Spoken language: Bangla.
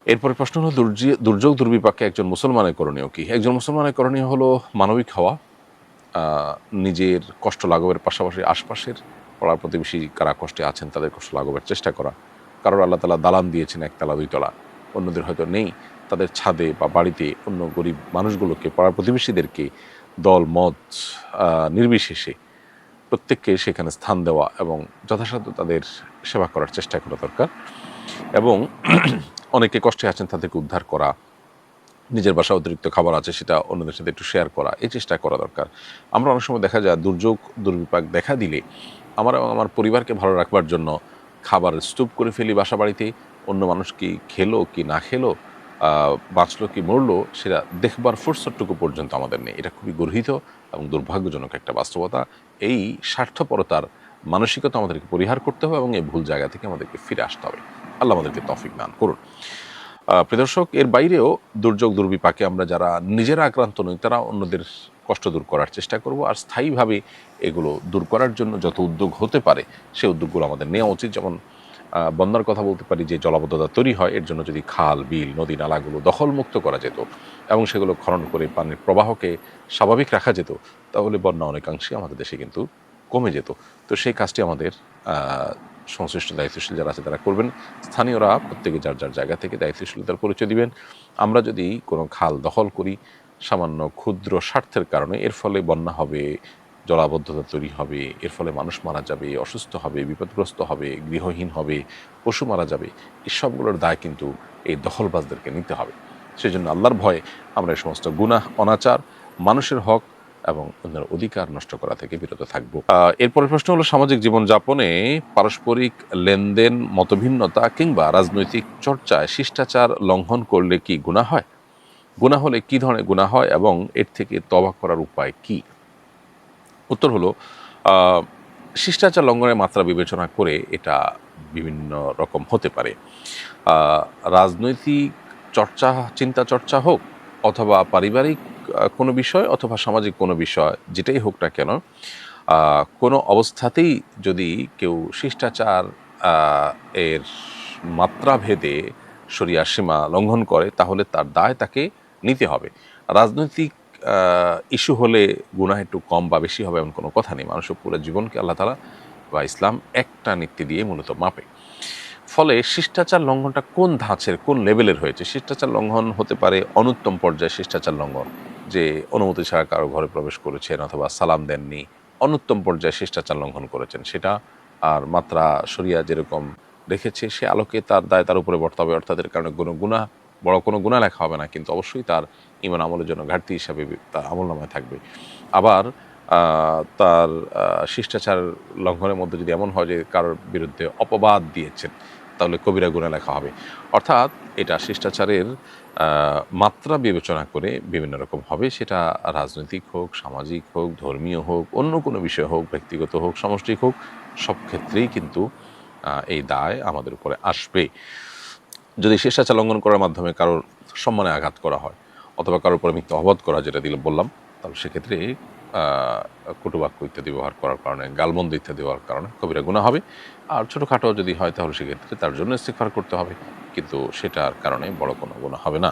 এরপরে প্রশ্ন হলো দুর্যোগ দুর্বিপাকে একজন মুসলমানের করণীয় কি? একজন মুসলমানের করণীয় হলো মানবিক হওয়া, নিজের কষ্ট লাঘবের পাশাপাশি আশপাশের পাড়া প্রতিবেশী কারা কষ্টে আছেন তাদের কষ্ট লাঘবের চেষ্টা করা। কারোর আল্লাহ তাআলা দালান দিয়েছেন একতলা দুইতলা, অন্যদের হয়তো নেই। তাদের ছাদে বা বাড়িতে অন্য গরিব মানুষগুলোকে, পাড়া প্রতিবেশীদেরকে দল মত নির্বিশেষে প্রত্যেককে সেখানে স্থান দেওয়া এবং যথাসাধ্য তাদের সেবা করার চেষ্টা করা দরকার। এবং অনেকে কষ্টে আছেন তাদেরকে উদ্ধার করা, নিজের বাসায় অতিরিক্ত খাবার আছে সেটা অন্যদের সাথে একটু শেয়ার করা, এই চেষ্টা করা দরকার। আমরা অনেক সময় দেখা যায় দুর্যোগ দুর্বিপাক দেখা দিলে আমার এবং আমার পরিবারকে ভালো রাখবার জন্য খাবার স্তূপ করে ফেলি বাসা বাড়িতে। অন্য মানুষ কি খেলো কি না খেলো, বাঁচলো কি মরলো, সেটা দেখবার ফুরসতটুকু পর্যন্ত আমাদের নেই। এটা খুবই গর্হিত এবং দুর্ভাগ্যজনক একটা বাস্তবতা। এই স্বার্থপরতার মানসিকতা আমাদেরকে পরিহার করতে হবে এবং এই ভুল জায়গা থেকে আমাদেরকে ফিরে আসতে হবে। আল্লাহ আমাদেরকে তৌফিক দান করুন। প্রিয় দর্শক, এর বাইরেও দুর্যোগ দুর্বিপাকে আমরা যারা নিজেরা আক্রান্ত নই তারা অন্যদের কষ্ট দূর করার চেষ্টা করব। আর স্থায়ীভাবে এগুলো দূর করার জন্য যত উদ্যোগ হতে পারে সেই উদ্যোগগুলো আমাদের নেওয়া উচিত। যেমন বন্যার কথা বলতে পারি, যে জলাবদ্ধতা তৈরি হয় এর জন্য যদি খাল বিল নদী নালাগুলো দখলমুক্ত করা যেত এবং সেগুলো খনন করে পানির প্রবাহকে স্বাভাবিক রাখা যেত, তাহলে বন্যা অনেকাংশে আমাদের দেশে কিন্তু কমে যেত। তো সেই কাজটি আমাদের সংশ্লিষ্ট দায়িত্বশীল যারা আছে তারা করবেন। স্থানীয়রা প্রত্যেকে যার যার জায়গা থেকে দায়িত্বশীলতার পরিচয় দিবেন। আমরা যদি কোনো খাল দখল করি সামান্য ক্ষুদ্র স্বার্থের কারণে, এর ফলে বন্যা হবে, জলাবদ্ধতা তৈরি হবে, এর ফলে মানুষ মারা যাবে, অসুস্থ হবে, বিপদগ্রস্ত হবে, গৃহহীন হবে, পশু মারা যাবে, এই সবগুলোর দায় কিন্তু এই দখলবাজদেরকে নিতে হবে। সেজন্য আল্লাহর ভয়ে আমরা এই সমস্ত গুনাহ, অনাচার, মানুষের হক এবং অন্যের অধিকার নষ্ট করা থেকে বিরত থাকবো। এরপরের প্রশ্ন হলো, সামাজিক জীবনযাপনে পারস্পরিক লেনদেন, মতভিন্নতা কিংবা রাজনৈতিক চর্চায় শিষ্টাচার লঙ্ঘন করলে কি গুনাহ হয়? গুনাহ হলে কি ধরনের গুনাহ হয় এবং এর থেকে তওবা করার উপায় কি? উত্তর হলো, শিষ্টাচার লঙ্ঘনের মাত্রা বিবেচনা করে এটা বিভিন্ন রকম হতে পারে। রাজনৈতিক চর্চা, চিন্তা চর্চা হোক, অথবা পারিবারিক কোনো বিষয়, অথবা সামাজিক কোনো বিষয়, যেটাই হোক না কেন, কোনো অবস্থাতেই যদি কেউ শিষ্টাচার এর মাত্রাভেদে শরিয়ার সীমা লঙ্ঘন করে তাহলে তার দায় তাকে নিতে হবে। রাজনৈতিক ইস্যু হলে গুনাহ একটু কম বা বেশি হবে এমন কোনো কথা নেই। মানুষের পুরো জীবনকে আল্লাহ তাআলা বা ইসলাম একটা নীতি দিয়ে মূলত মাপে। ফলে শিষ্টাচার লঙ্ঘনটা কোন ধাঁচের, কোন লেভেলের হয়েছে? শিষ্টাচার লঙ্ঘন হতে পারে অনুত্তম পর্যায়ে শিষ্টাচার লঙ্ঘন, যে অনুমতি ছাড়া কারো ঘরে প্রবেশ করেছেন অথবা সালাম দেননি, অনুত্তম পর্যায়ে শিষ্টাচার লঙ্ঘন করেছেন সেটা। আর মাত্রা শরিয়া যেরকম রেখেছে সে আলোকে তার দায় তার উপরে বর্তাবে, অর্থাৎ এর কারণে কোনো গুনাহ, বড় কোনো গুনাহ লেখা হবে না, কিন্তু অবশ্যই তার ঈমান আমলের জন্য ঘাটতি হিসাবে তার আমলনামায় থাকবে। আবার তার শিষ্টাচার লঙ্ঘনের মধ্যে যদি এমন হয় যে কারোর বিরুদ্ধে অপবাদ দিয়েছেন তাহলে কবিরা গুনাহ লেখা হবে। অর্থাৎ এটা শিষ্টাচারের মাত্রা বিবেচনা করে বিভিন্ন রকম হবে, সেটা রাজনৈতিক হোক, সামাজিক হোক, ধর্মীয় হোক, অন্য কোনো বিষয় হোক, ব্যক্তিগত হোক, সামষ্টিক হোক, সব ক্ষেত্রেই কিন্তু এই দায় আমাদের উপরে আসবে। যদি শিষ্টাচার লঙ্ঘন করার মাধ্যমে কারোর সম্মানে আঘাত করা হয় অথবা কারোর উপরে মিথ্যা অপবাদ করা, যেটা বললাম, তাহলে সেক্ষেত্রে কটুবাক্য ইত্যাদি ব্যবহার করার কারণে, গালমন্দ ইত্যাদি ব্যবহার কারণে কবিরা গুনাহ হবে। আর ছোটোখাটো যদি হয় তাহলে সেক্ষেত্রে তার জন্য ইস্তিগফার করতে হবে, কিন্তু সেটার কারণে বড় কোনো গুনাহ হবে না।